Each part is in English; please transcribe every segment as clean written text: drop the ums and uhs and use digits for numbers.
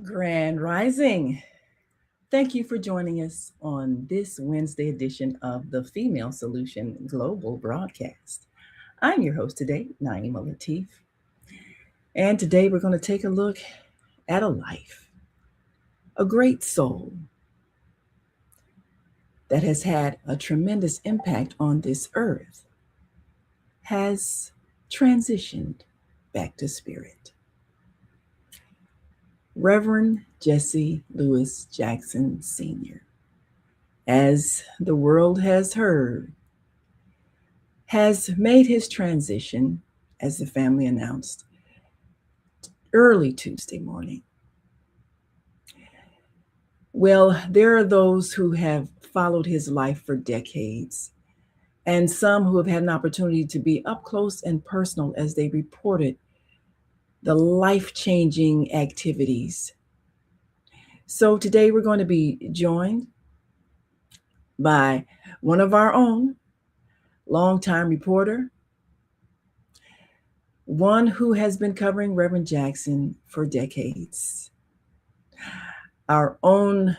Grand Rising. Thank you for joining us on this Wednesday edition of the Female Solution Global Broadcast. I'm your host today, Naima Latif, and today we're going to take a look at a life, a great soul that has had a tremendous impact on this earth, has transitioned back to spirit. Reverend Jesse Lewis Jackson Sr., as the world has heard, has made his transition, as the family announced, early Tuesday morning. Well, there are those who have followed his life for decades, and some who have had an opportunity to be up close and personal as they reported the life-changing activities. So today we're going to be joined by one of our own, longtime reporter, one who has been covering Reverend Jackson for decades. Our own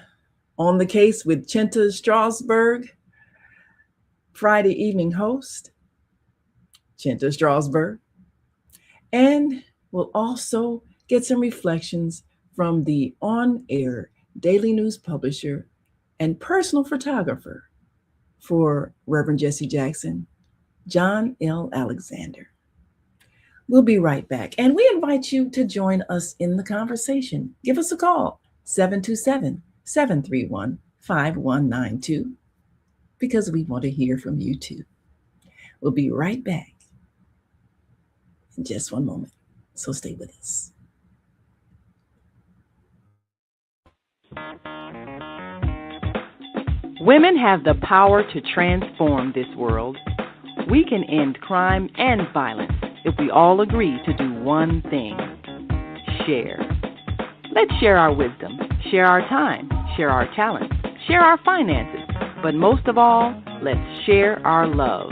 On the Case with Chinta Strausberg, Friday evening host, Chinta Strausberg. And we'll also get some reflections from the on-air daily news publisher and personal photographer for Reverend Jesse Jackson, John L. Alexander. We'll be right back. And we invite you to join us in the conversation. Give us a call, 727-731-5192, because we want to hear from you too. We'll be right back in just one moment. So stay with us. Women have the power to transform this world. We can end crime and violence if we all agree to do one thing: share. Let's share our wisdom, share our time, share our talents, share our finances, but most of all, let's share our love.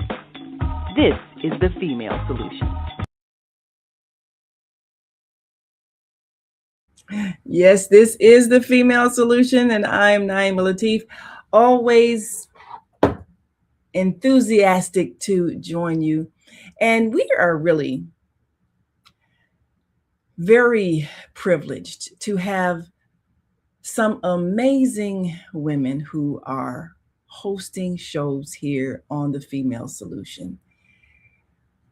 This is the Female Solution. Yes, this is the Female Solution, and I'm Naima Latif, always enthusiastic to join you. And we are really very privileged to have some amazing women who are hosting shows here on the Female Solution.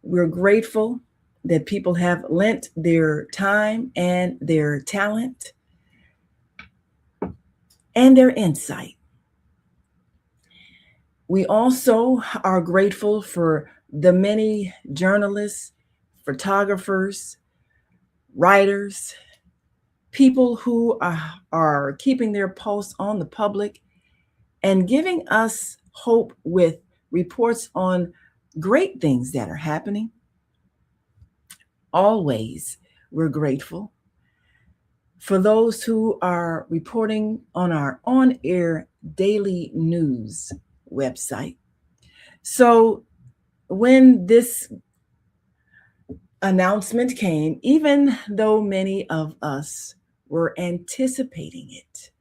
We're grateful that people have lent their time and their talent and their insight. We also are grateful for the many journalists, photographers, writers, people who are keeping their pulse on the public and giving us hope with reports on great things that are happening. Always, we're grateful for those who are reporting on our on-air daily news website. So when this announcement came, even though many of us were anticipating it,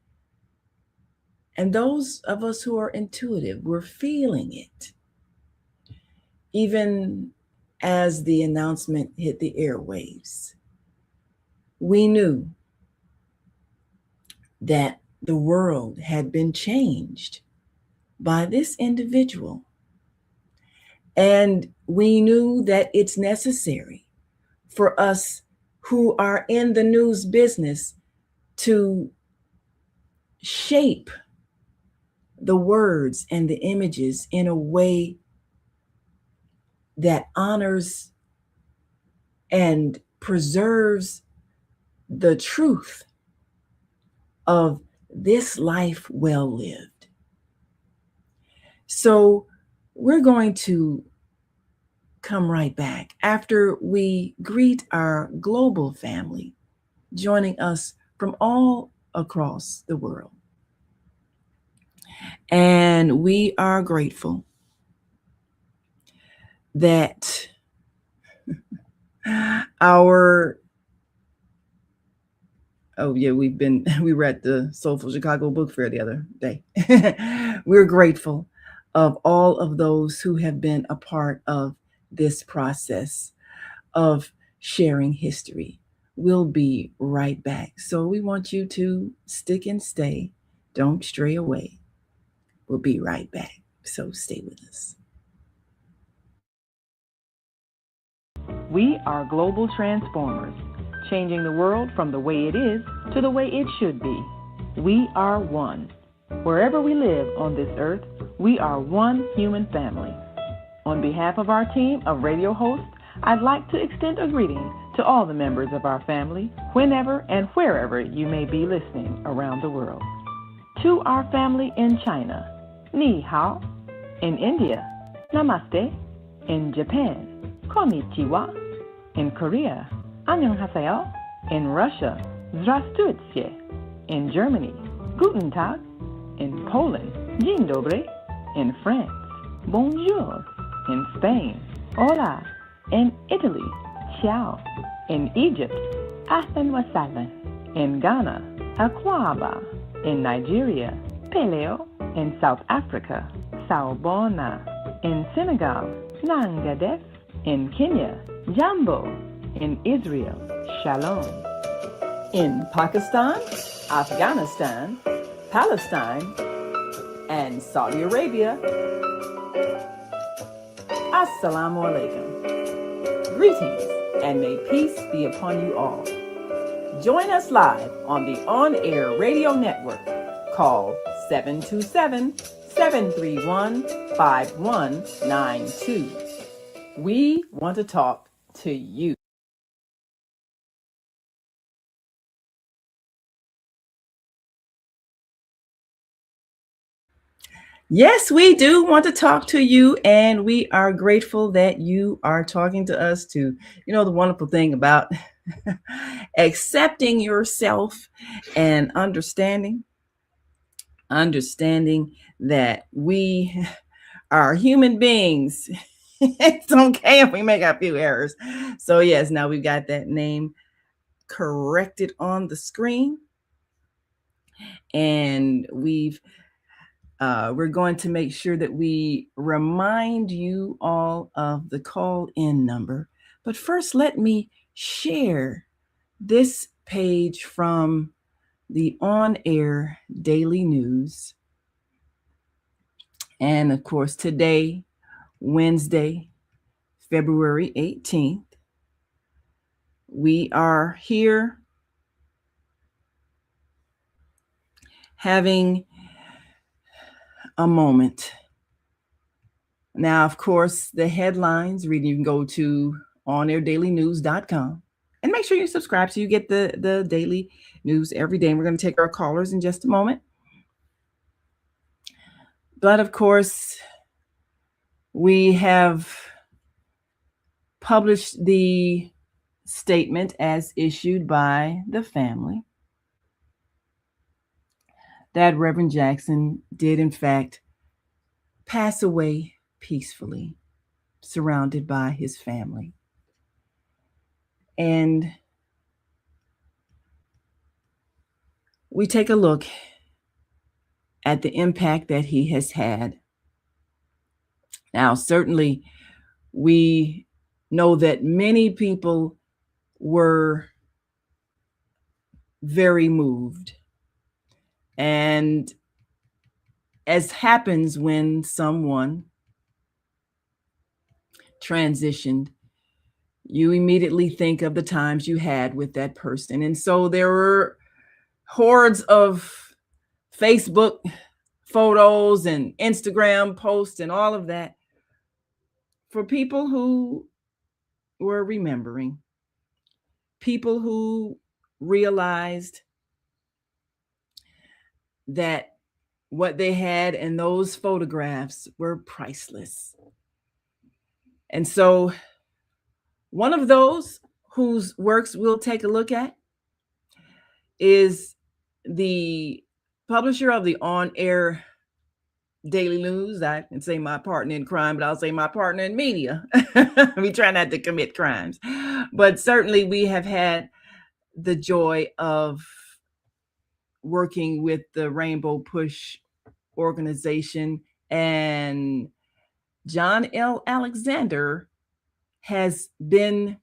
and those of us who are intuitive were feeling it, even as the announcement hit the airwaves, we knew that the world had been changed by this individual. And we knew that it's necessary for us who are in the news business to shape the words and the images in a way that honors and preserves the truth of this life well lived. So we're going to come right back after we greet our global family joining us from all across the world. And we are grateful that our Oh yeah, we were at the Soulful Chicago Book Fair the other day. We're grateful of all of those who have been a part of this process of sharing history. We'll be right back. So we want you to stick and stay. Don't stray away. We'll be right back. So stay with us. We are global transformers, changing the world from the way it is to the way it should be. We are one. Wherever we live on this earth, we are one human family. On behalf of our team of radio hosts, I'd like to extend a greeting to all the members of our family, whenever and wherever you may be listening around the world. To our family in China, Ni Hao. In India, Namaste. In Japan, Konnichiwa. In Korea, Annyeonghaseyo. In Russia, Здравствуйте. In Germany, Guten Tag. In Poland, Dzień dobry. In France, Bonjour. In Spain, Hola. In Italy, Ciao. In Egypt, Ahlan wa sahlan. In Ghana, Akwaba. In Nigeria, Peleo. In South Africa, Sawubona. In Senegal, Nangadef. In Kenya, Jambo. In Israel, Shalom. In Pakistan, Afghanistan, Palestine, and Saudi Arabia, Assalamu alaikum. Greetings, and may peace be upon you all. Join us live on the on-air radio network called 727-731-5192. We want to talk to you. Yes, we do want to talk to you, and we are grateful that you are talking to us too. You know, the wonderful thing about accepting yourself and understanding that we are human beings. It's okay if we make a few errors. So yes, now we've got that name corrected on the screen, and we're going to make sure that we remind you all of the call-in number. But first, let me share this page from the on-air daily news. And of course, today, Wednesday, February 18th, we are here having a moment. Now, of course, the headlines reading, you can go to onair.dailynews.com and make sure you subscribe so you get the daily news every day. And we're going to take our callers in just a moment. But of course, we have published the statement as issued by the family that Reverend Jackson did, in fact, pass away peacefully, surrounded by his family. And we take a look at the impact that he has had. Now, certainly, we know that many people were very moved. And as happens when someone transitioned, you immediately think of the times you had with that person. And so there were hordes of Facebook photos and Instagram posts and all of that for people who were remembering, people who realized that what they had in those photographs were priceless. And so one of those whose works we'll take a look at is the publisher of the on-air daily news. I can say my partner in crime, but I'll say my partner in media. We try not to commit crimes. But certainly we have had the joy of working with the Rainbow Push organization. And John L. Alexander has been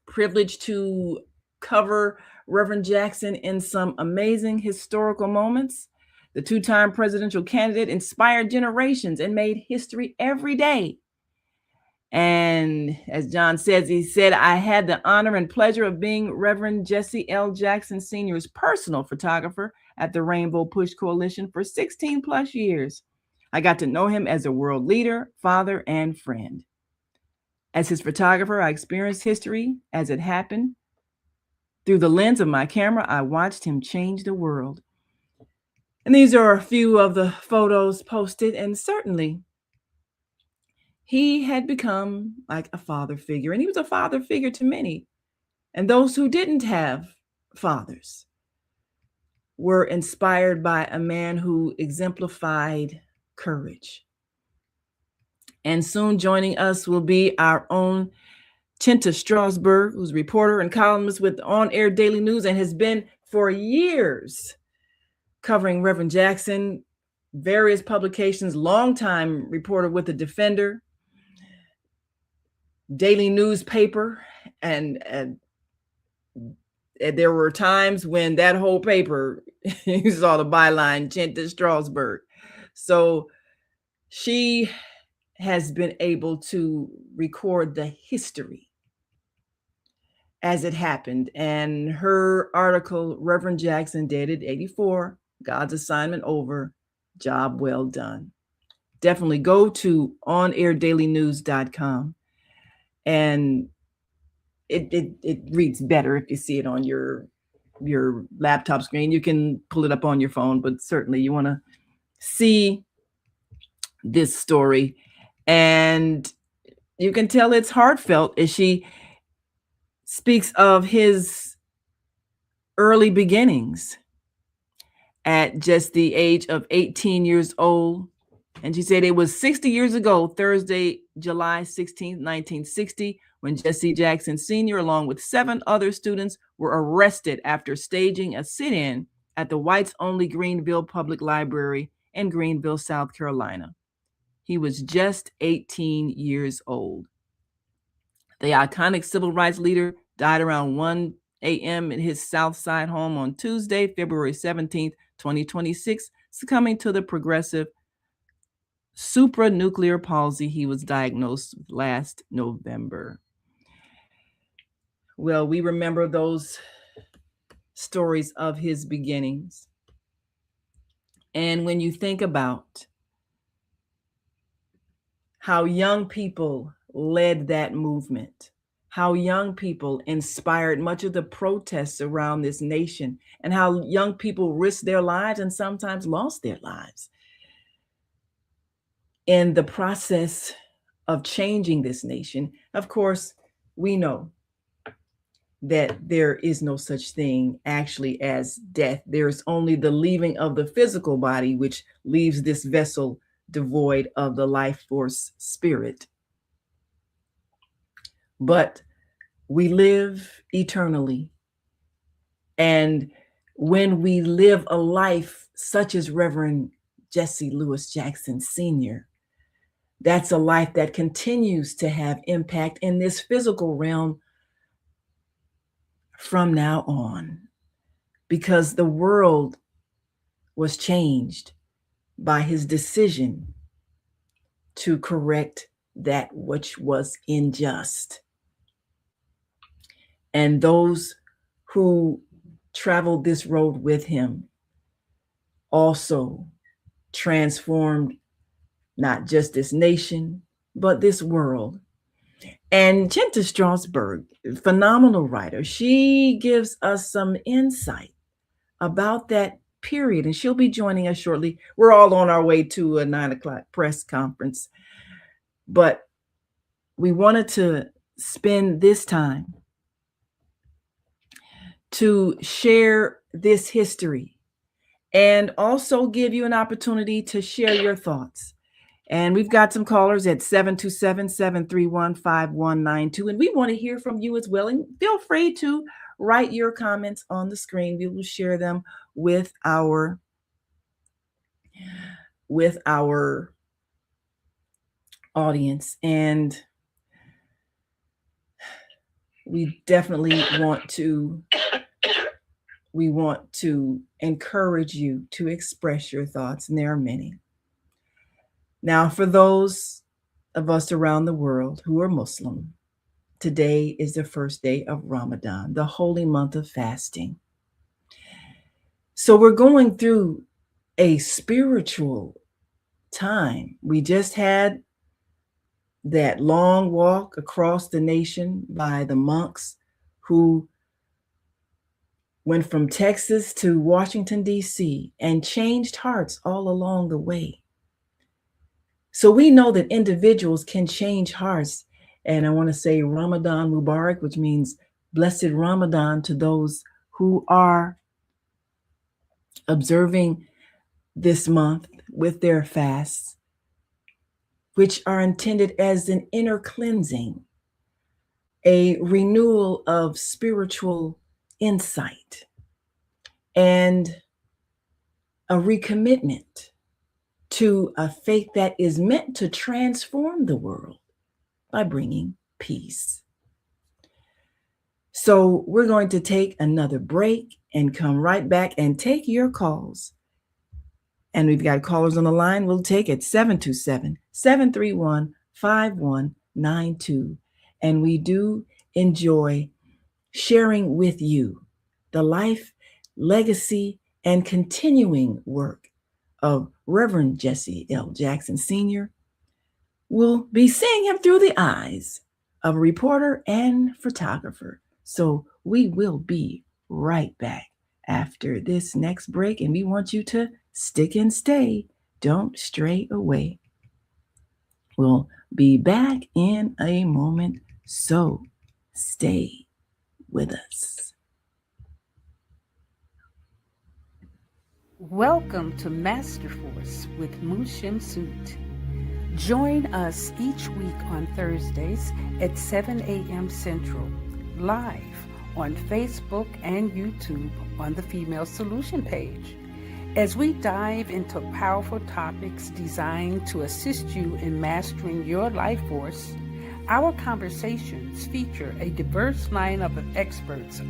privileged to cover Reverend Jackson in some amazing historical moments. The two-time presidential candidate inspired generations and made history every day. And as John says, he said, I had the honor and pleasure of being Reverend Jesse L. Jackson Sr.'s personal photographer at the Rainbow Push Coalition for 16 plus years. I got to know him as a world leader, father, and friend. As his photographer, I experienced history as it happened. Through the lens of my camera, I watched him change the world. And these are a few of the photos posted, and certainly he had become like a father figure, and he was a father figure to many. And those who didn't have fathers were inspired by a man who exemplified courage. And soon joining us will be our own Chinta Strausberg, who's a reporter and columnist with On Air Daily News and has been for years covering Reverend Jackson, various publications, longtime reporter with the Defender, daily newspaper, and there were times when that whole paper, you saw the byline, Chinta Strausberg. So she has been able to record the history as it happened. And her article, Reverend Jackson, dated 84, God's Assignment Over, Job Well Done. Definitely go to onair.dailynews.com. And it reads better if you see it on your laptop screen. You can pull it up on your phone, but certainly you want to see this story. And you can tell it's heartfelt as she speaks of his early beginnings at just the age of 18 years old. And she said it was 60 years ago, Thursday, July 16th, 1960, when Jesse Jackson Sr., along with 7 other students, were arrested after staging a sit-in at the whites-only Greenville Public Library in Greenville, South Carolina. He was just 18 years old. The iconic civil rights leader died around 1 a.m. in his South Side home on Tuesday, February 17th, 2026, succumbing to the progressive supranuclear palsy he was diagnosed with last November. Well, we remember those stories of his beginnings. And when you think about how young people led that movement, how young people inspired much of the protests around this nation, and how young people risked their lives and sometimes lost their lives in the process of changing this nation. Of course, we know that there is no such thing actually as death. There's only the leaving of the physical body, which leaves this vessel devoid of the life force spirit. But we live eternally. And when we live a life such as Reverend Jesse Lewis Jackson Sr., that's a life that continues to have impact in this physical realm from now on, because the world was changed by his decision to correct that which was unjust. And those who traveled this road with him also transformed not just this nation, but this world. And Chinta Strausberg, phenomenal writer, she gives us some insight about that period, and she'll be joining us shortly. We're all on our way to a 9 o'clock press conference, but we wanted to spend this time to share this history and also give you an opportunity to share your thoughts. And we've got some callers at 727-731-5192. And we want to hear from you as well. And feel free to write your comments on the screen. We will share them with our audience, and we definitely want to encourage you to express your thoughts, and there are many. Now, for those of us around the world who are Muslim, today is the first day of Ramadan, the holy month of fasting. So we're going through a spiritual time. We just had that long walk across the nation by the monks who went from Texas to Washington, D.C., and changed hearts all along the way. So we know that individuals can change hearts. And I want to say Ramadan Mubarak, which means blessed Ramadan to those who are observing this month with their fasts, which are intended as an inner cleansing, a renewal of spiritual insight, and a recommitment to a faith that is meant to transform the world by bringing peace. So we're going to take another break and come right back and take your calls. And we've got callers on the line. We'll take it 727-731-5192. And we do enjoy sharing with you the life, legacy, and continuing work of Reverend Jesse L. Jackson Sr. We'll be seeing him through the eyes of a reporter and photographer. So we will be right back after this next break, and we want you to stick and stay. Don't stray away. We'll be back in a moment, so stay with us. Welcome to Master Force with Mushim Suit. Join us each week on Thursdays at 7 a.m. Central, live on Facebook and YouTube on the Female Solution page, as we dive into powerful topics designed to assist you in mastering your life force. Our conversations feature a diverse lineup of experts,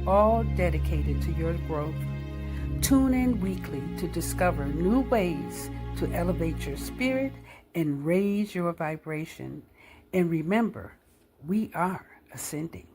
all dedicated to your growth. Tune in weekly to discover new ways to elevate your spirit and raise your vibration. And remember, we are ascending.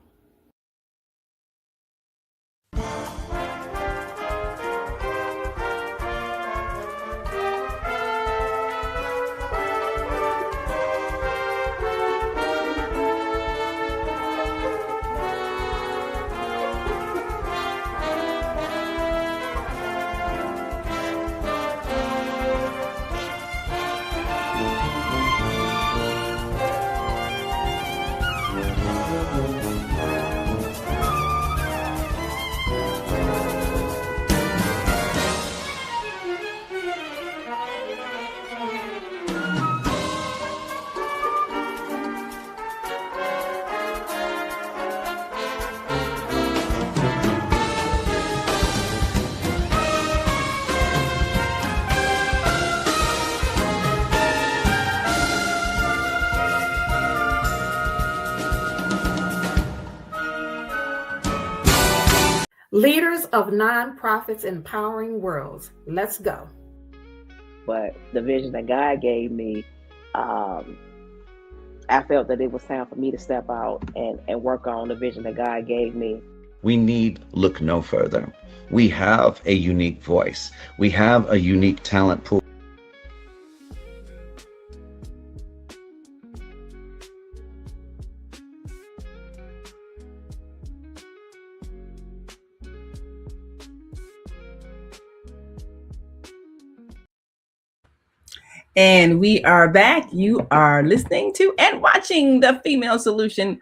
Leaders of nonprofits empowering worlds. Let's go. But the vision that God gave me, I felt that it was time for me to step out and work on the vision that God gave me. We need look no further. We have a unique voice. We have a unique talent pool. And we are back. You are listening to and watching the Female Solution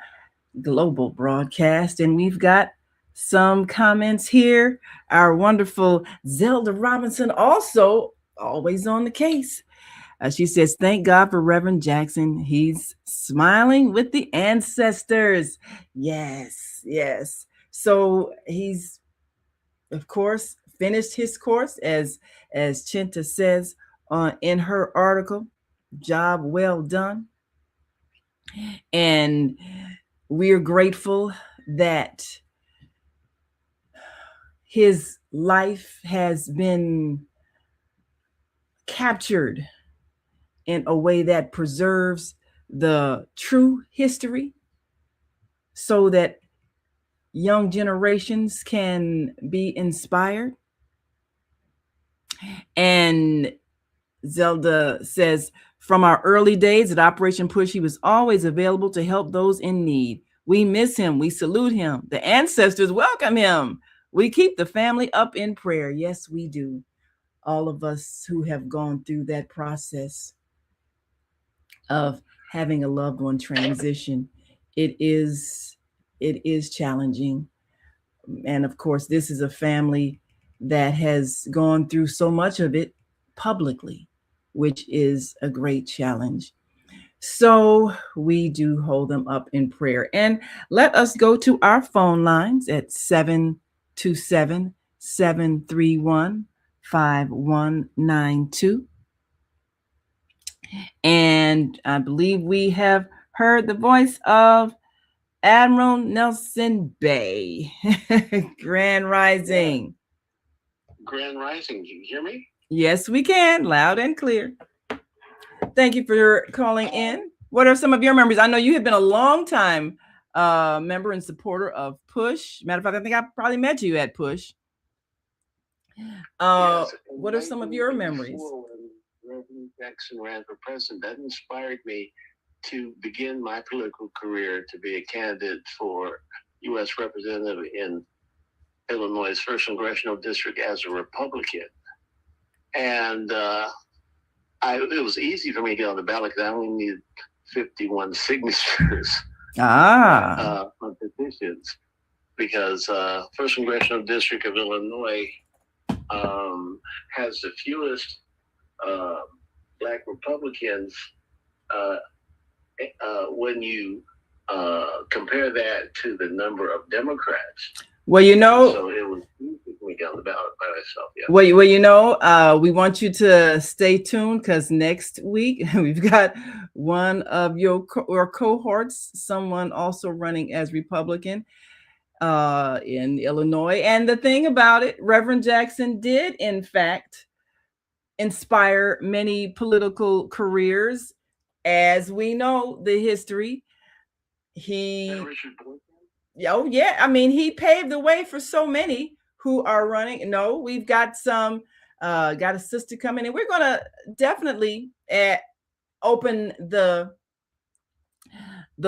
Global broadcast. And we've got some comments here. Our wonderful Zelda Robinson, also always on the case. She says, thank God for Reverend Jackson. He's smiling with the ancestors. Yes, yes. So he's, of course, finished his course, as Chinta says in her article. Job well done. And we're grateful that his life has been captured in a way that preserves the true history so that young generations can be inspired. And Zelda says, from our early days at Operation Push, he was always available to help those in need. We miss him. We salute him. The ancestors welcome him. We keep the family up in prayer. Yes, we do. All of us who have gone through that process of having a loved one transition, it is challenging. And of course, this is a family that has gone through so much of it publicly, which is a great challenge. So we do hold them up in prayer. And let us go to our phone lines at 727 731 5192. And I believe we have heard the voice of Admiral Nelson Bay. Grand Rising. Grand Rising. Can you hear me? Yes, we can. Loud and clear. Thank you for calling in. What are some of your memories? I know you have been a long time member and supporter of Push. Matter of fact, I think I probably met you at Push. Yes, what are some of your memories? When Reverend Jackson ran for president, that inspired me to begin my political career to be a candidate for U.S. representative in Illinois' 1st Congressional District as a Republican. And it was easy for me to get on the ballot because I only needed 51 signatures on petitions, because 1st Congressional District of Illinois has the fewest Black Republicans when you compare that to the number of Democrats. Well, you know, so it was easy for me down the ballot by myself. Yeah. Well, you know, we want you to stay tuned, because next week we've got one of your cohorts, someone also running as Republican in Illinois. And the thing about it, Reverend Jackson did, in fact, inspire many political careers. As we know the history, oh yeah, I mean, he paved the way for so many who are running. No, we've got some got a sister coming in. We're gonna definitely open the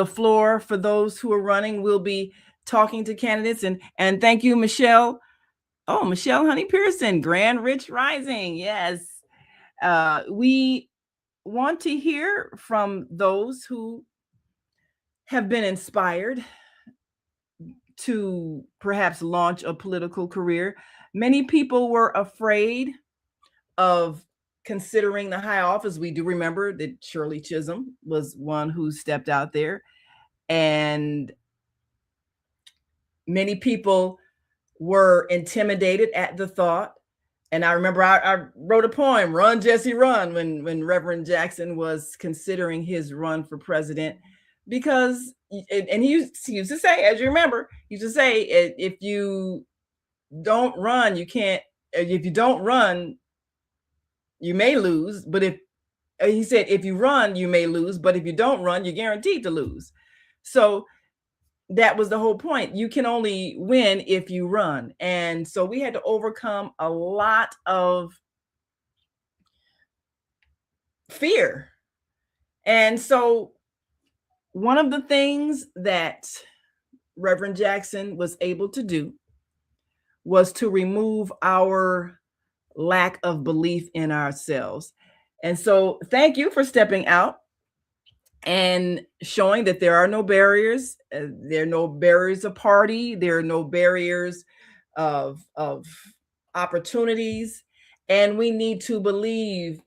floor for those who are running. We'll be talking to candidates, and thank you, Michelle. Oh, Michelle Honey Pearson, Grand Rich Rising. Yes. We want to hear from those who have been inspired to perhaps launch a political career. Many people were afraid of considering the high office. We do remember that Shirley Chisholm was one who stepped out there, and many people were intimidated at the thought. And I remember I wrote a poem, Run, Jesse, Run, when Reverend Jackson was considering his run for president, because, and he used to say, as you remember, he used to say, if you don't run, you can't, if you don't run, you may lose. But he said, if you run, you may lose, but if you don't run, you're guaranteed to lose. So that was the whole point. You can only win if you run. And so we had to overcome a lot of fear. And so one of the things that Reverend Jackson was able to do was to remove our lack of belief in ourselves. And so thank you for stepping out and showing that there are no barriers. There are no barriers of party. There are no barriers of opportunities. And we need to believe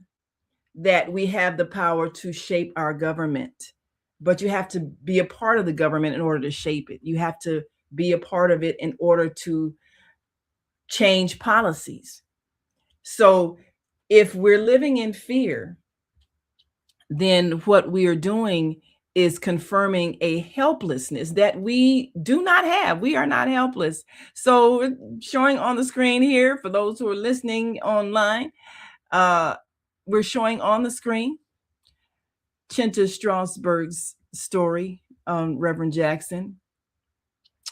that we have the power to shape our government. But you have to be a part of the government in order to shape it. You have to be a part of it in order to change policies. So if we're living in fear, then what we are doing is confirming a helplessness that we do not have. We are not helpless. So showing on the screen here for those who are listening online, we're showing on the screen Chinta Strausberg's story on Reverend Jackson.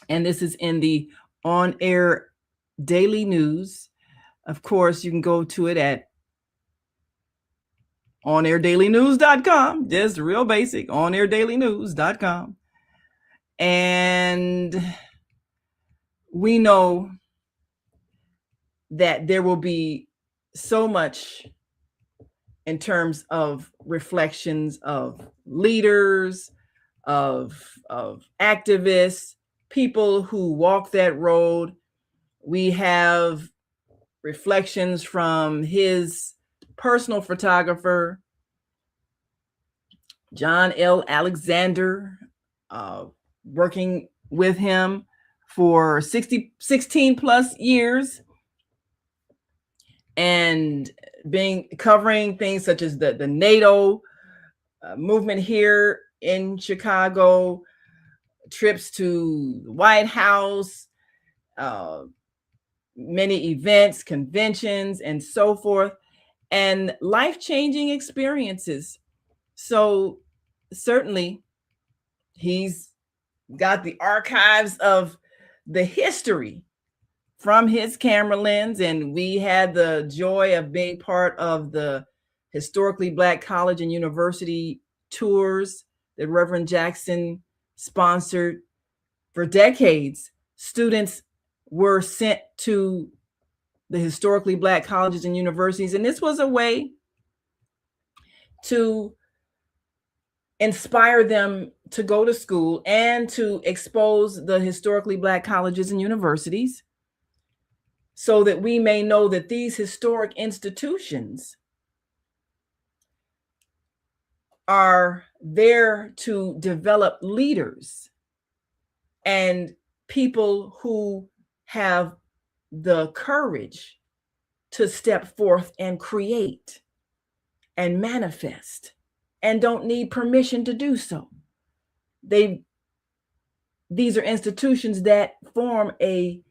And this is in the on-air daily news. Of course, you can go to it at onair.dailynews.com, just real basic, onair.dailynews.com. And we know that there will be so much in terms of reflections of leaders, of activists, people who walk that road. We have reflections from his personal photographer, John L. Alexander, working with him for 16 plus years, and covering things such as the NATO movement here in Chicago, trips to the White House, many events, conventions, and so forth, and life-changing experiences. So certainly he's got the archives of the history from his camera lens, and we had the joy of being part of the historically Black college and university tours that Reverend Jackson sponsored. For decades, students were sent to the historically Black colleges and universities, and this was a way to inspire them to go to school and to expose the historically Black colleges and universities, so that we may know that these historic institutions are there to develop leaders and people who have the courage to step forth and create and manifest and don't need permission to do so. These are institutions that form an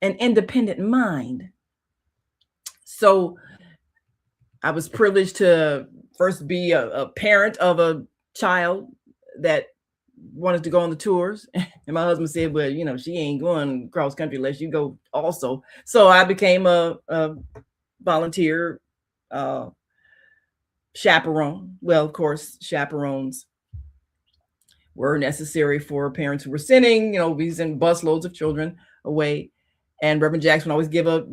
independent mind. So I was privileged to first be a parent of a child that wanted to go on the tours. And my husband said, well, you know, she ain't going cross country unless you go also. So I became a volunteer chaperone. Well, of course, chaperones were necessary for parents who were sending, we send busloads of children away. And Reverend Jackson would always give a,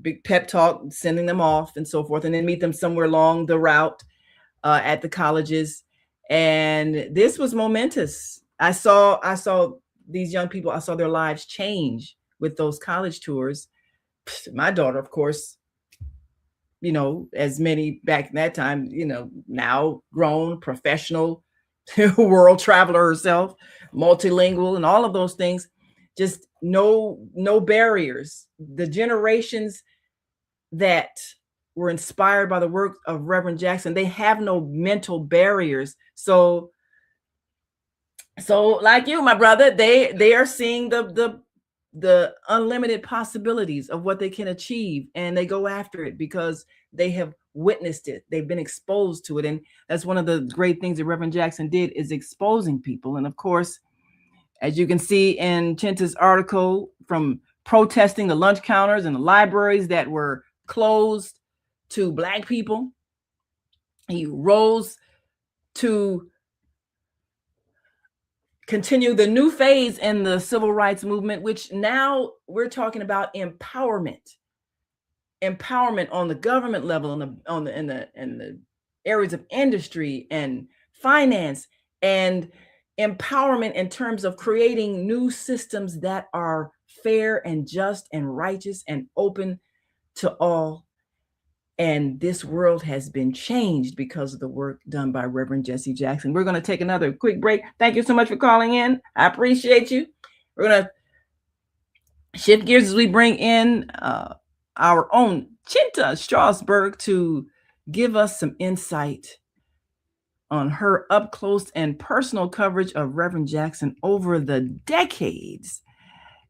big pep talk, sending them off and so forth, and then meet them somewhere along the route at the colleges. And this was momentous. I saw these young people, I saw their lives change with those college tours. My daughter, of course, as many back in that time, now grown, professional, world traveler herself, multilingual, and all of those things. Just no barriers. The generations that were inspired by the work of Reverend Jackson, they have no mental barriers. So like you, my brother, they are seeing the unlimited possibilities of what they can achieve, and they go after it because they have witnessed it. They've been exposed to it. And that's one of the great things that Reverend Jackson did, is exposing people. And of course, as you can see in Chinta's article, from protesting the lunch counters and the libraries that were closed to Black people, he rose to continue the new phase in the civil rights movement, which now we're talking about empowerment on the government level, in the areas of industry and finance, and empowerment in terms of creating new systems that are fair and just and righteous and open to all. And this world has been changed because of the work done by Reverend Jesse Jackson. We're going to take another quick break. Thank you so much for calling in. I appreciate you. We're going to shift gears as we bring in our own Chinta Strausberg to give us some insight on her up close and personal coverage of Reverend Jackson over the decades.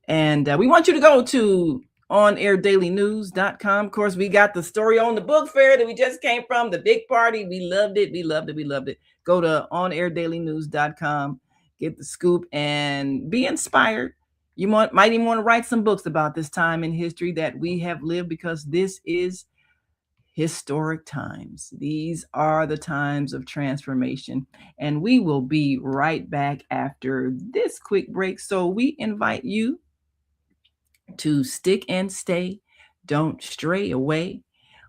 And we want you to go to onair.dailynews.com. Of course, we got the story on the book fair that we just came from, the big party. We loved it. We loved it. We loved it. Go to onair.dailynews.com, get the scoop, and be inspired. You might even want to write some books about this time in history that we have lived, because this is historic times. These are the times of transformation. And we will be right back after this quick break. So we invite you to stick and stay. Don't stray away.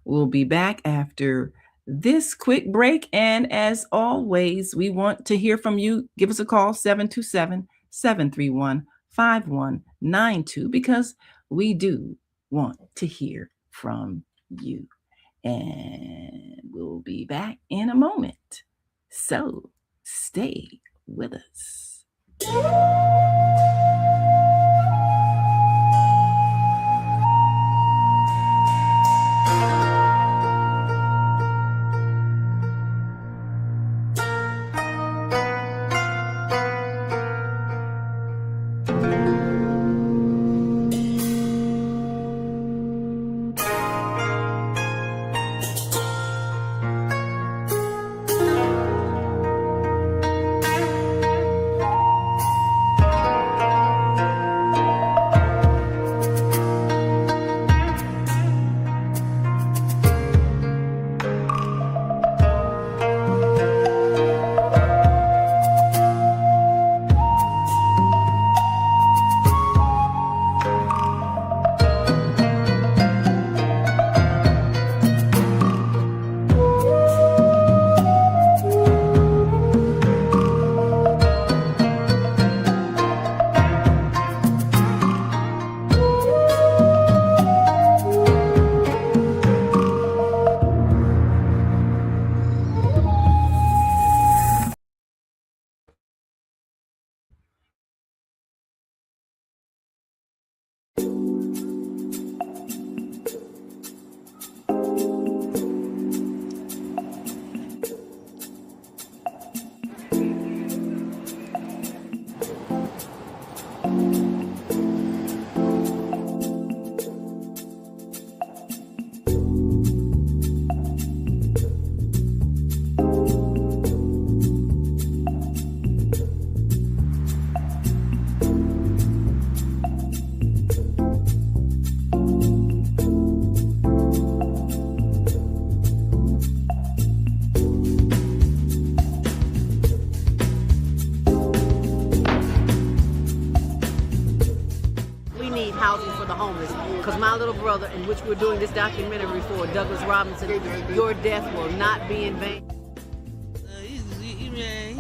We'll be back after this quick break. And as always, we want to hear from you. Give us a call, 727-731-5192, because we do want to hear from you. And we'll be back in a moment. So stay with us. Brother, in which we're doing this documentary for, Douglas Robinson, your death will not be in vain. He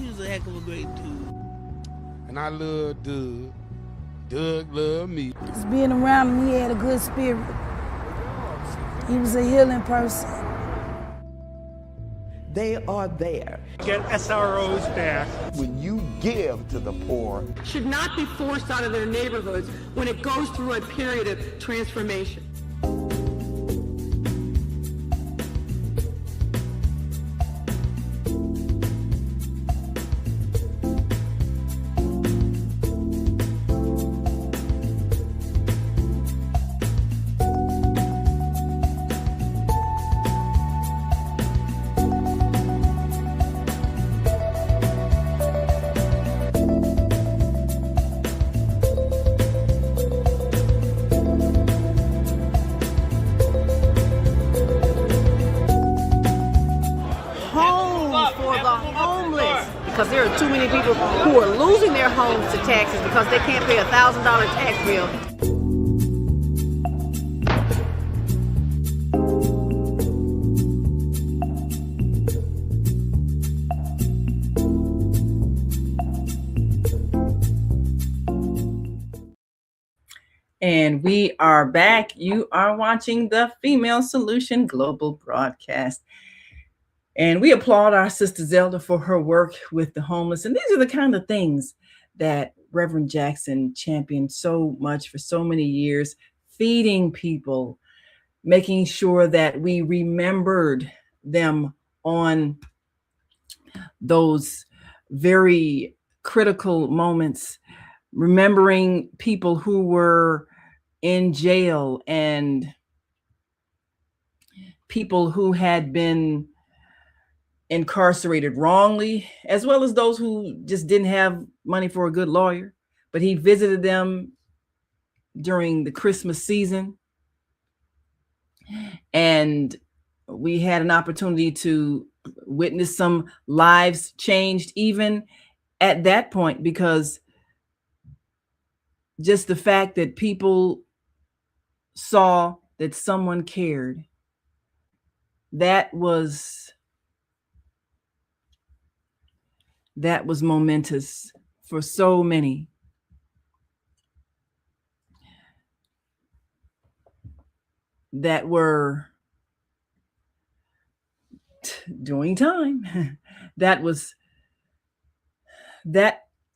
was a heck of a great dude. And I love Doug. Doug loved me. Just being around him, he had a good spirit. He was a healing person. They are there. Get SROs back. When you give to the poor, should not be forced out of their neighborhoods when it goes through a period of transformation. Because there are too many people who are losing their homes to taxes because they can't pay a $1,000 tax bill. And we are back. You are watching the Female Solution Global Broadcast. And we applaud our sister Zelda for her work with the homeless. And these are the kind of things that Reverend Jackson championed so much for so many years, feeding people, making sure that we remembered them on those very critical moments, remembering people who were in jail and people who had been incarcerated wrongly, as well as those who just didn't have money for a good lawyer. But he visited them during the Christmas season, and we had an opportunity to witness some lives changed even at that point, because just the fact that people saw that someone cared, that was momentous for so many. That were doing time. That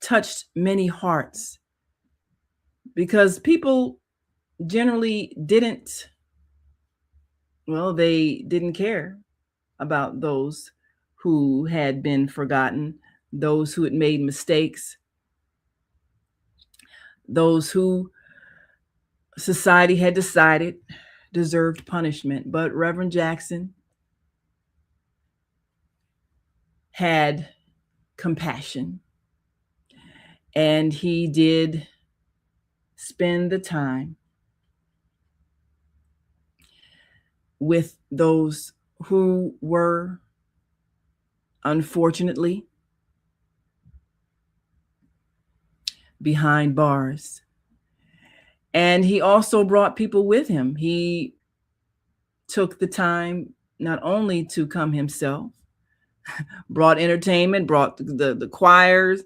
touched many hearts, because people generally didn't care about those who had been forgotten, those who had made mistakes, those who society had decided deserved punishment. But Reverend Jackson had compassion, and he did spend the time with those who were unfortunately behind bars. And he also brought people with him. He took the time not only to come himself, brought entertainment, brought the choirs,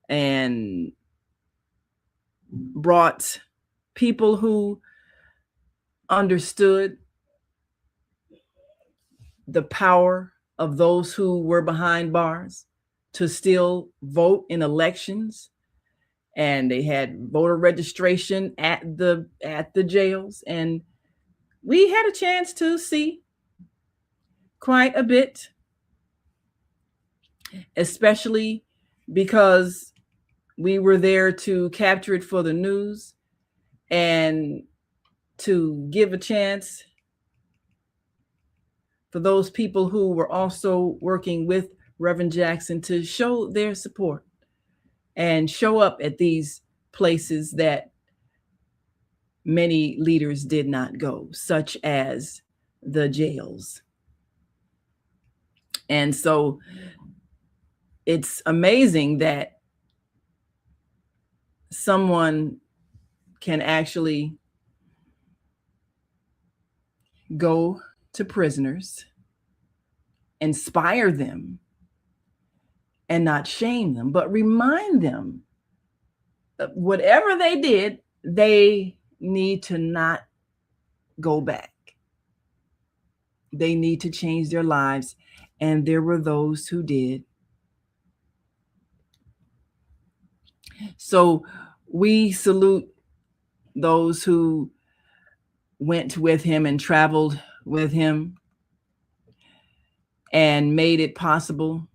and brought people who understood the power of those who were behind bars to still vote in elections. And they had voter registration at the jails. And we had a chance to see quite a bit, especially because we were there to capture it for the news and to give a chance for those people who were also working with Reverend Jackson to show their support and show up at these places that many leaders did not go, such as the jails. And so it's amazing that someone can actually go to prisoners, inspire them, and not shame them, but remind them that whatever they did, they need to not go back. They need to change their lives. And there were those who did. So we salute those who went with him and traveled with him and made it possible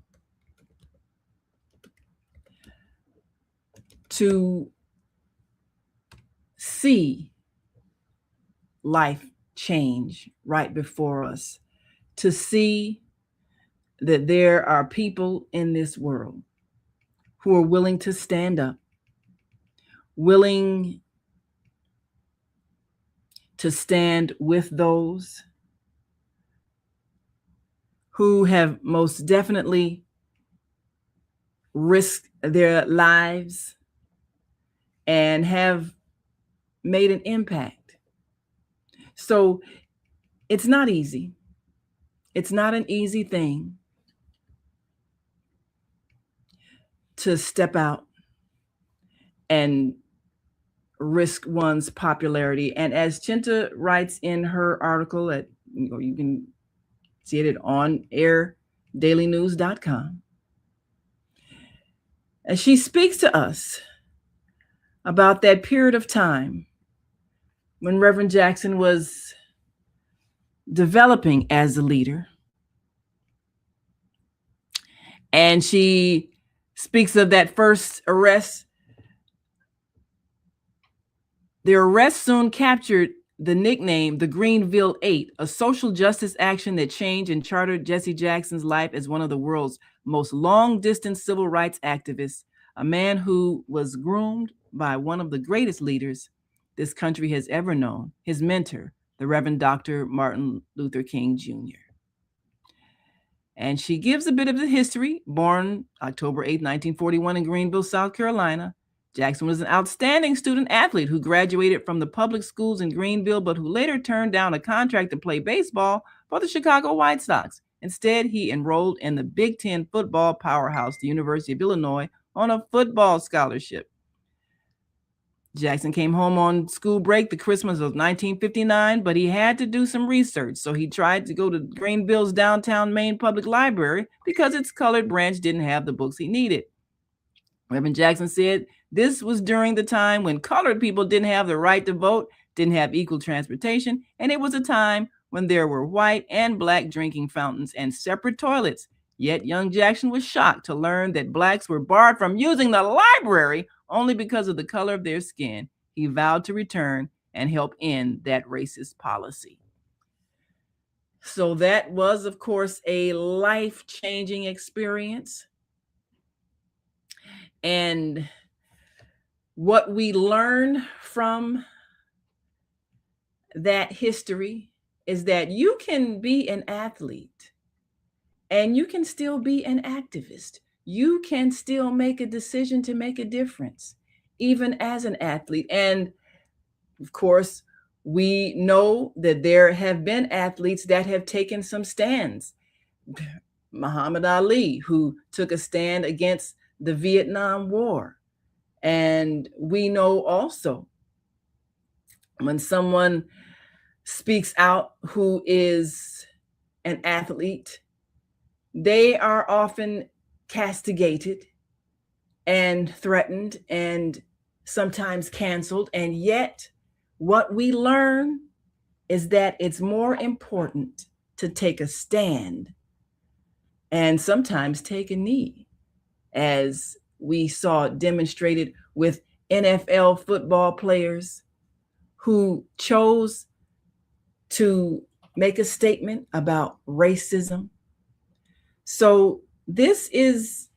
to see life change right before us, to see that there are people in this world who are willing to stand up, willing to stand with those who have most definitely risked their lives and have made an impact. So it's not easy. It's not an easy thing to step out and risk one's popularity. And as Chinta writes in her article at, you can see it at onairdailynews.com, as she speaks to us about that period of time when Reverend Jackson was developing as a leader. And she speaks of that first arrest. The arrest soon captured the nickname the Greenville Eight, a social justice action that changed and chartered Jesse Jackson's life as one of the world's most long-distance civil rights activists, a man who was groomed by one of the greatest leaders this country has ever known, his mentor, the Reverend Dr. Martin Luther King Jr. And she gives a bit of the history. Born October 8, 1941 in Greenville, South Carolina, Jackson was an outstanding student athlete who graduated from the public schools in Greenville, but who later turned down a contract to play baseball for the Chicago White Sox. Instead, he enrolled in the Big Ten football powerhouse, the University of Illinois, on a football scholarship. Jackson came home on school break the Christmas of 1959, but he had to do some research, so he tried to go to Greenville's downtown Main Public Library because its colored branch didn't have the books he needed. Reverend Jackson said this was during the time when colored people didn't have the right to vote, didn't have equal transportation, and it was a time when there were white and black drinking fountains and separate toilets. Yet young Jackson was shocked to learn that blacks were barred from using the library only because of the color of their skin. He vowed to return and help end that racist policy. So that was, of course, a life-changing experience. And what we learn from that history is that you can be an athlete and you can still be an activist. You can still make a decision to make a difference, even as an athlete. And of course, we know that there have been athletes that have taken some stands. Muhammad Ali, who took a stand against the Vietnam War. And we know also when someone speaks out who is an athlete, they are often castigated and threatened and sometimes canceled. And yet, what we learn is that it's more important to take a stand and sometimes take a knee, as we saw demonstrated with NFL football players who chose to make a statement about racism. So this is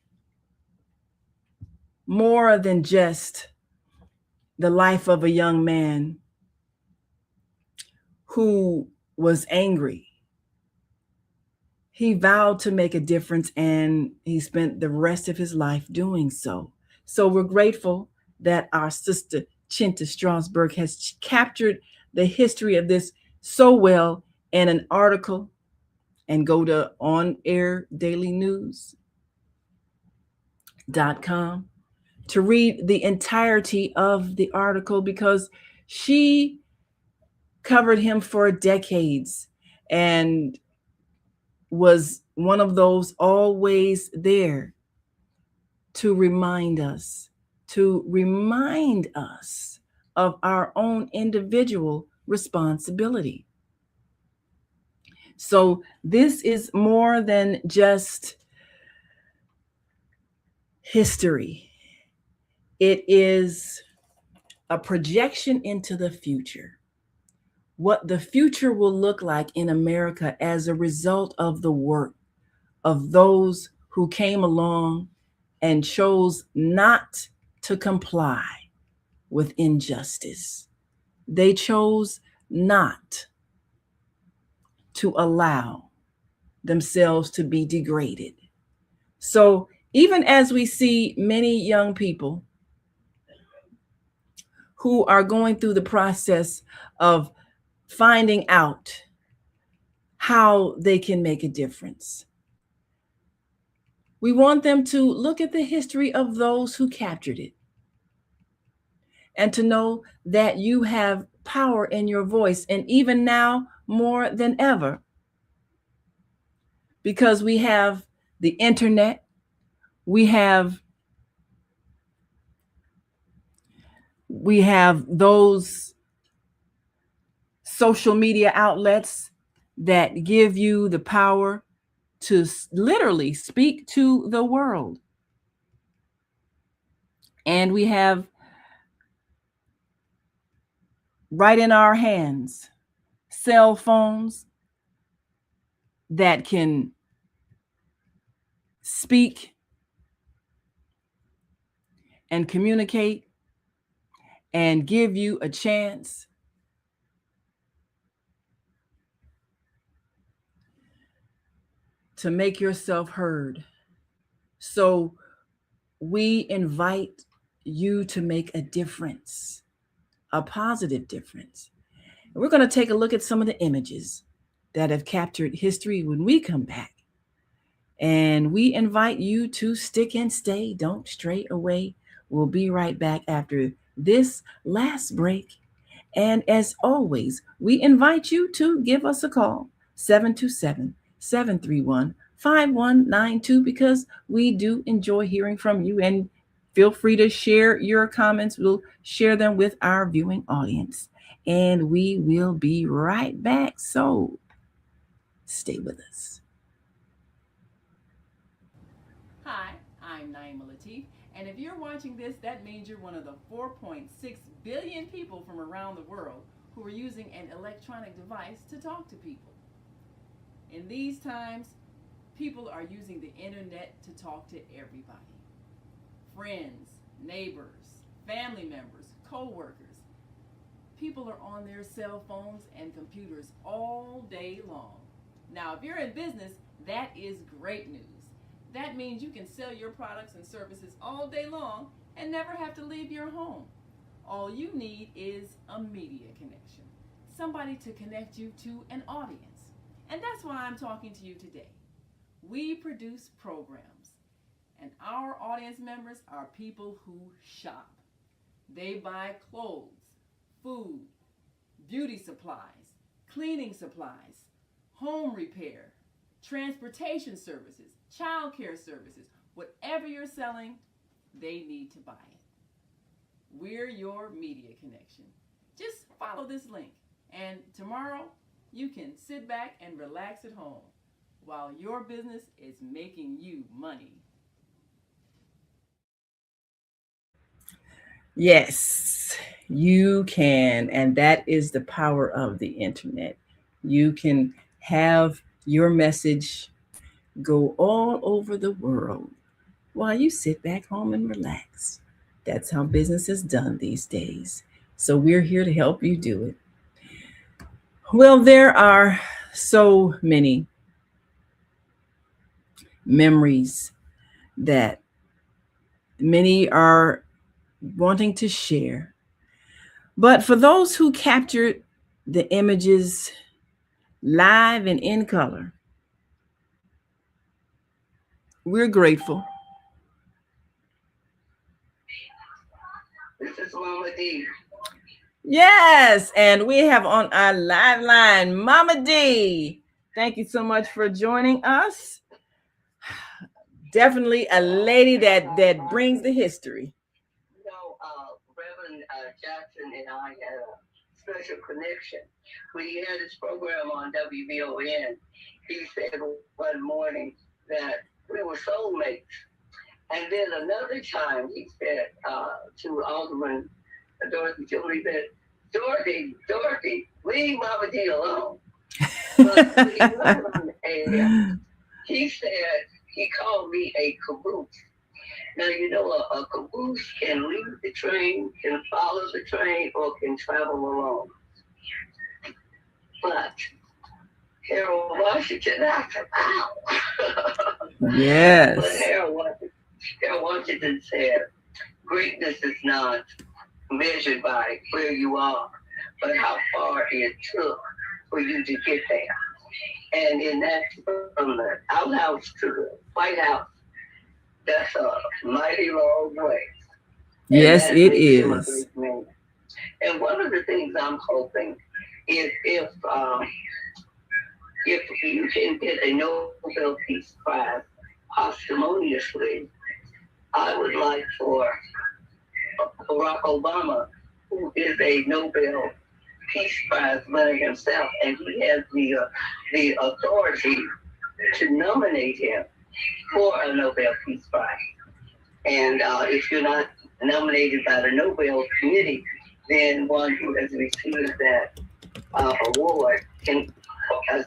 more than just the life of a young man who was angry. He vowed to make a difference, and he spent the rest of his life doing so. So we're grateful that our sister Chinta Strausberg has captured the history of this so well in an article. And go to onairdailynews.com to read the entirety of the article, because she covered him for decades and was one of those always there to remind us of our own individual responsibility. So this is more than just history. It is a projection into the future. What the future will look like in America as a result of the work of those who came along and chose not to comply with injustice. They chose not to allow themselves to be degraded. So even as we see many young people who are going through the process of finding out how they can make a difference, we want them to look at the history of those who captured it and to know that you have power in your voice, and even now more than ever, because we have the internet, we have We have those social media outlets that give you the power to literally speak to the world. And we have right in our hands cell phones that can speak and communicate and give you a chance to make yourself heard. So we invite you to make a difference, a positive difference. And we're going to take a look at some of the images that have captured history when we come back. And we invite you to stick and stay. Don't stray away. We'll be right back after this last break. And as always, we invite you to give us a call, 727-731-5192, because we do enjoy hearing from you. And feel free to share your comments. We'll share them with our viewing audience. And we will be right back. So stay with us. Hi, I'm Naima Latif, and if you're watching this, that means you're one of the 4.6 billion people from around the world who are using an electronic device to talk to people. In these times, people are using the internet to talk to everybody. Friends, neighbors, family members, co-workers. People are on their cell phones and computers all day long. Now, if you're in business, that is great news. That means you can sell your products and services all day long and never have to leave your home. All you need is a media connection, somebody to connect you to an audience. And that's why I'm talking to you today. We produce programs, and our audience members are people who shop. They buy clothes, food, beauty supplies, cleaning supplies, home repair, transportation services, child care services. Whatever you're selling, they need to buy it. We're your media connection. Just follow this link, and tomorrow you can sit back and relax at home while your business is making you money. Yes, you can, and that is the power of the internet. You can have your message go all over the world while you sit back home and relax. That's how business is done these days. So we're here to help you do it. Well, there are so many memories that many are wanting to share. But for those who captured the images live and in color, we're grateful. This is Mama D. Yes, and we have on our live line Mama D. Thank you so much for joining us. Definitely a lady that brings the history. You know, Reverend Jackson and I had a special connection. When he had his program on WVON, he said one morning that we were soulmates. And then another time he said to Alderman Dorothy Julie that, Dorothy, leave Mama D alone. But when he went on air, he said, he called me a caboose. Now, you know, a caboose can leave the train, can follow the train, or can travel alone. But Harold Washington, I said, ow. Yes. But Harold Washington said, greatness is not measured by where you are, but how far it took for you to get there. And in that, from the outhouse to the White House, that's a mighty long way. Yes, it is. And one of the things I'm hoping is if you can get a Nobel Peace Prize posthumously, I would like for Barack Obama who is a Nobel Peace Prize winner himself, and he has the authority to nominate him for a Nobel Peace Prize. And if you're not nominated by the Nobel Committee, then one who has received that award is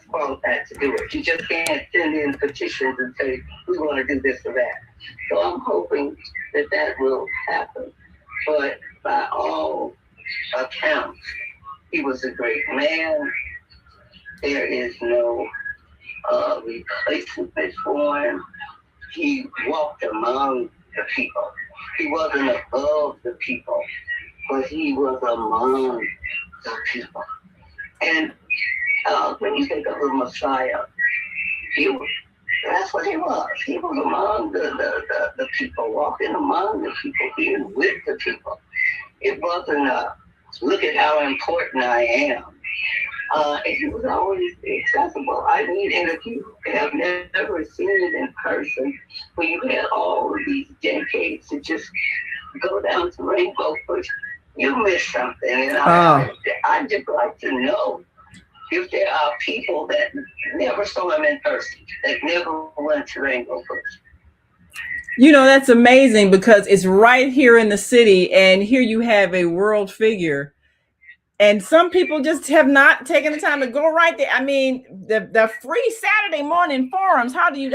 qualified to do it. You just can't send in petitions and say, we want to do this or that. So I'm hoping that will happen. But by all accounts, he was a great man. There is no replacement for him. He walked among the people. He wasn't above the people, but he was among the people. And when you think of the Messiah, that's what he was. He was among the people, walking among the people, being with the people. It wasn't look at how important I am. And he was always accessible. I mean, and if you have never seen it in person, when you had all of these decades to just go down to Rainbow Push, you missed something. And I'd just like to know if there are people that never saw him in person, that never went to Rainbow Push. You know, that's amazing because it's right here in the city, and here you have a world figure. And some people just have not taken the time to go right there. I mean, the free Saturday morning forums, how do you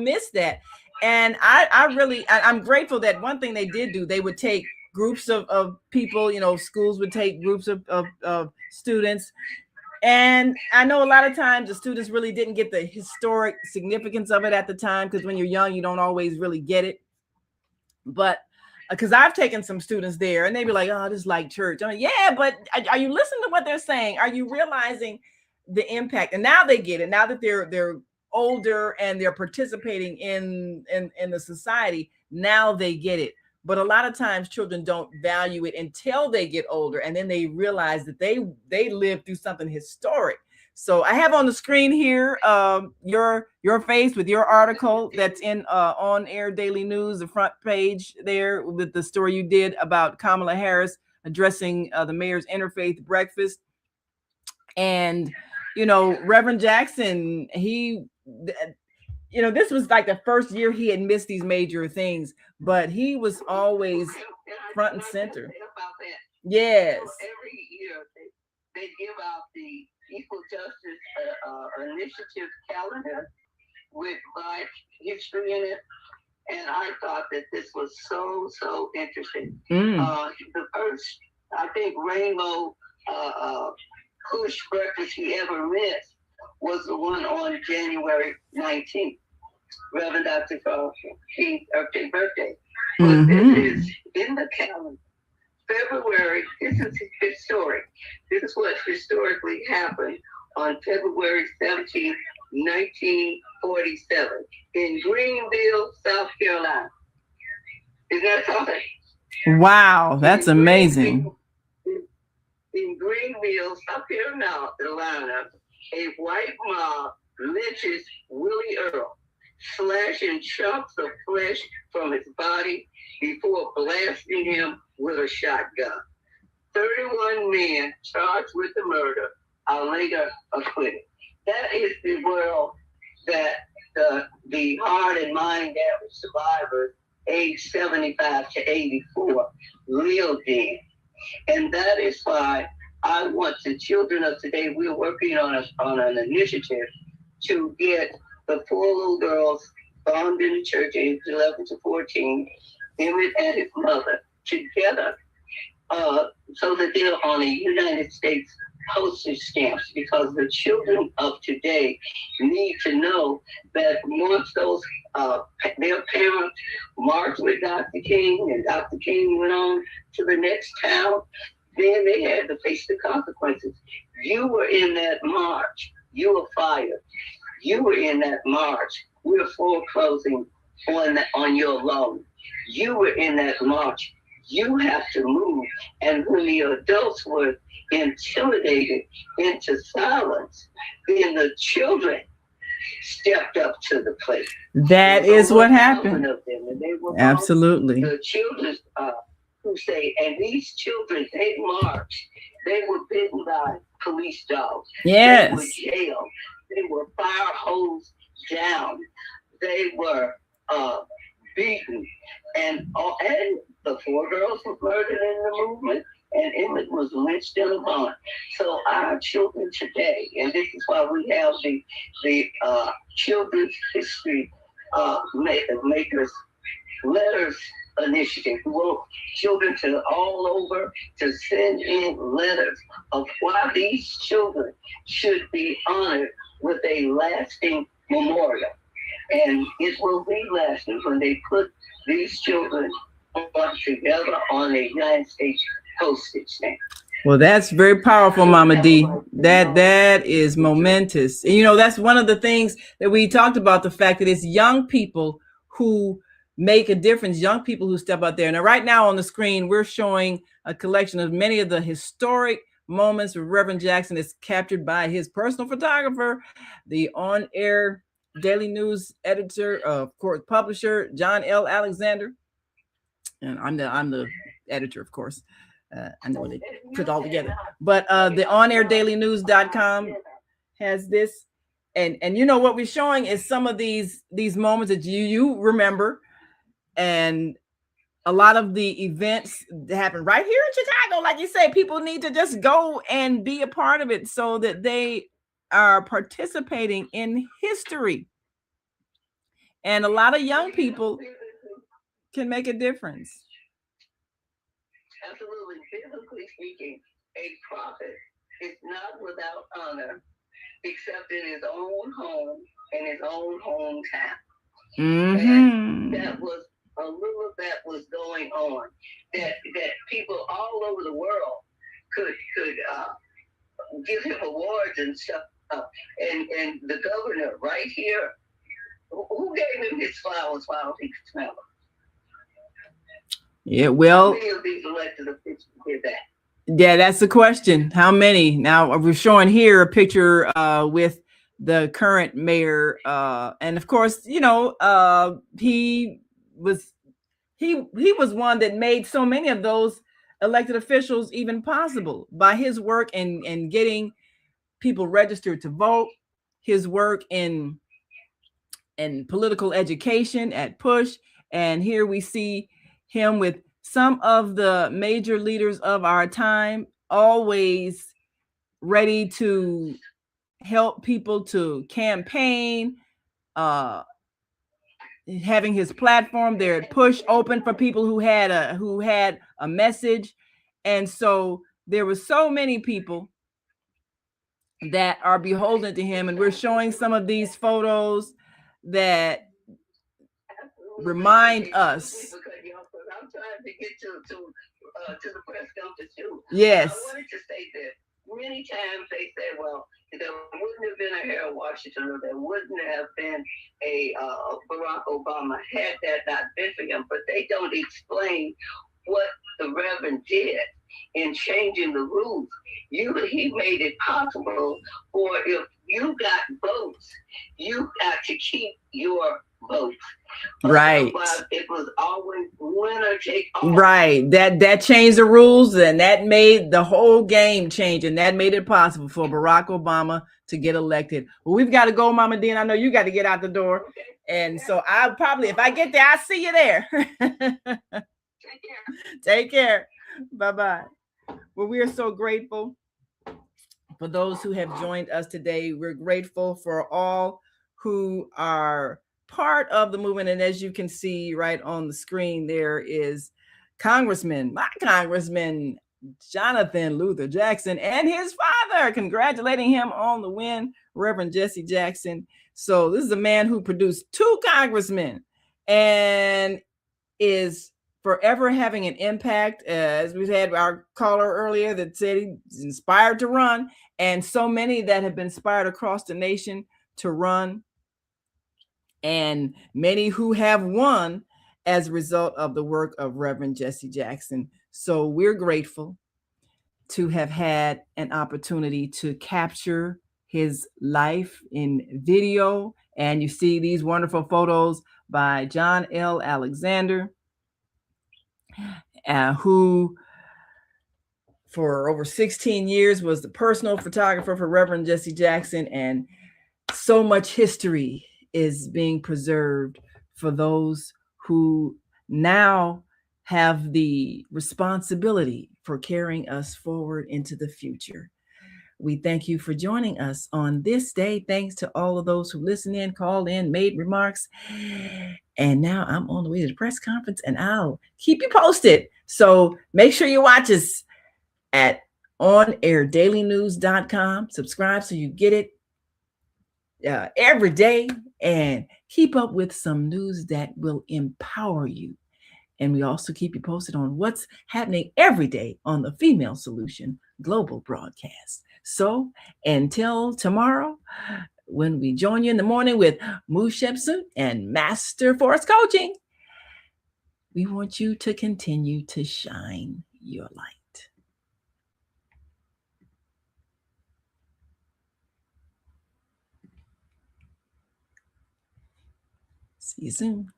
miss that? And I'm grateful that one thing they did do, they would take groups of people, you know, schools would take groups of students. And I know a lot of times the students really didn't get the historic significance of it at the time, because when you're young, you don't always really get it. But because I've taken some students there and they be like, oh, this is like church. I'm like, yeah, but are you listening to what they're saying? Are you realizing the impact? And now they get it. Now that they're older and they're participating in the society, now they get it. But a lot of times children don't value it until they get older, and then they realize that they lived through something historic. So I have on the screen here your face with your article that's in On Air Daily News, the front page there with the story you did about Kamala Harris addressing the mayor's interfaith breakfast. And, you know, Reverend Jackson, this was like the first year he had missed these major things, but he was always front and center. Yes. Every year they give out the Equal Justice Initiative calendar with Black history in it, and I thought that this was so interesting. The first, I think, Rainbow Push breakfast he ever missed was the one on January 19th, Reverend Dr. King's birthday. But this is in the calendar. February, this is historic. This is what historically happened on February 17th, 1947 in Greenville, South Carolina. Isn't that something? Wow, that's amazing. In Greenville, South Carolina, a white mob lynches Willie Earl, slashing chunks of flesh from his body before blasting him with a shotgun. 31 men charged with the murder are later acquitted. That is the world that the heart and mind damage survivors aged 75 to 84 lived in. And that is why I want the children of today, we're working on an initiative to get the 4 little girls born in the church, age 11 to 14, Emmett and his mother, together so that they're on the United States postage stamps, because the children of today need to know that once those their parents marched with Dr. King and Dr. King went on to the next town, then they had to face the consequences. You were in that march. You were fired. You were in that march. We're foreclosing on your loan. You were in that march. You have to move. And when the adults were intimidated into silence, then the children stepped up to the plate. That is what happened. Of them, and they were absolutely the children's who say, and these children, they marched. They were bitten by police dogs. Yes. They were jailed. They were fire hosed down. They were beaten. And the 4 girls were murdered in the movement, and Emmett was lynched in a barn. So our children today, and this is why we have the Children's History Makers Letters Initiative. We want children to all over to send in letters of why these children should be honored with a lasting memorial. And it will be lasting when they put these children together on a United States postage stamp. Well, that's very powerful, Mama D. That is momentous. And, you know, that's one of the things that we talked about, the fact that it's young people who make a difference, young people who step out there. Now, right now on the screen, we're showing a collection of many of the historic moments where Reverend Jackson is captured by his personal photographer, the on-air Daily News editor, of course, publisher, John L. Alexander. And I'm the editor, of course. I know they put it all together. But the onairDailyNews.com has this. And you know what we're showing is some of these moments that you remember. And a lot of the events that happen right here in Chicago, like you say, people need to just go and be a part of it so that they are participating in history. And a lot of young people can make a difference. Absolutely. Biblically speaking, a prophet is not without honor except in his own home and his own hometown. Mm-hmm. And that was a little of that was going on. That people all over the world could give him awards and stuff. And the governor right here, who gave him his flowers while he could smell them? Yeah, well, how many of these elected officials did that? Yeah, that's the question. How many? Now we're showing here a picture with the current mayor, and of course, you know, he was one that made so many of those elected officials even possible by his work in getting people registered to vote, his work in political education at Push, and here we see him with some of the major leaders of our time, always ready to help people to campaign, having his platform there at Push open for people who had a message. And so there were so many people that are beholden to him, and we're showing some of these photos that remind us. I'm trying to get to the press conference too. Yes. I wanted to say that many times they say, well, there wouldn't have been a Harold Washington, or there wouldn't have been a Barack Obama had that not been for him. But they don't explain what the Reverend did in changing the rules. He made it possible for, if you got votes, you got to keep your votes. Right. But it was always winner take all. Right. That changed the rules, and that made the whole game change, and that made it possible for Barack Obama to get elected. Well, we've got to go, Mama D, and I know you got to get out the door. Okay. And so I'll probably, if I get there, I'll see you there. Take care. Take care. Bye-bye. Well, we are so grateful for those who have joined us today. We're grateful for all who are part of the movement. And as you can see right on the screen, there is my Congressman, Jonathan Luther Jackson, and his father, congratulating him on the win, Reverend Jesse Jackson. So this is a man who produced 2 congressmen and is forever having an impact, as we've had our caller earlier that said he's inspired to run, and so many that have been inspired across the nation to run, and many who have won as a result of the work of Reverend Jesse Jackson. So we're grateful to have had an opportunity to capture his life in video. And you see these wonderful photos by John L. Alexander. who for over 16 years was the personal photographer for Reverend Jesse Jackson. And so much history is being preserved for those who now have the responsibility for carrying us forward into the future. We thank you for joining us on this day. Thanks to all of those who listened in, called in, made remarks. And now I'm on the way to the press conference, and I'll keep you posted. So make sure you watch us at onair.dailynews.com. Subscribe so you get it every day, and keep up with some news that will empower you. And we also keep you posted on what's happening every day on the Female Solution Global broadcast. So until tomorrow, when we join you in the morning with Mushepsu and Master Force Coaching, we want you to continue to shine your light. See you soon.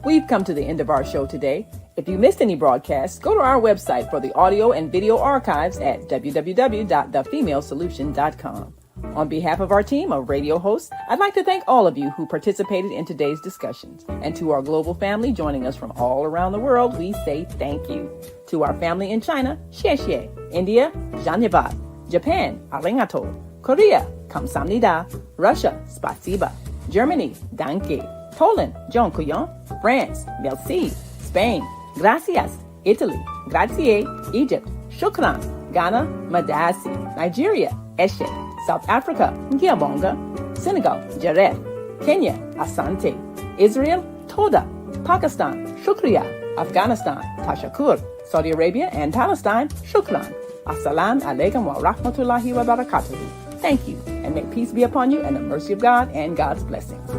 We've come to the end of our show today. If you missed any broadcasts, go to our website for the audio and video archives at www.thefemalesolution.com. On behalf of our team of radio hosts, I'd like to thank all of you who participated in today's discussions. And to our global family joining us from all around the world, we say thank you. To our family in China, xie xie. India, dhanyavad. Japan, arigato. Korea, kamsamnida. Russia, spasiba. Germany, danke. Poland, dziękuję. France, merci. Spain, gracias. Italy, grazie. Egypt, shukran. Ghana, madasi. Nigeria, eshe. South Africa, ngiyabonga. Senegal, jaref. Kenya, asante. Israel, toda. Pakistan, shukriya. Afghanistan, tashakur. Saudi Arabia and Palestine, shukran. Assalamu alaikum wa rahmatullahi wa barakatuhu. Thank you, and may peace be upon you and the mercy of God and God's blessings.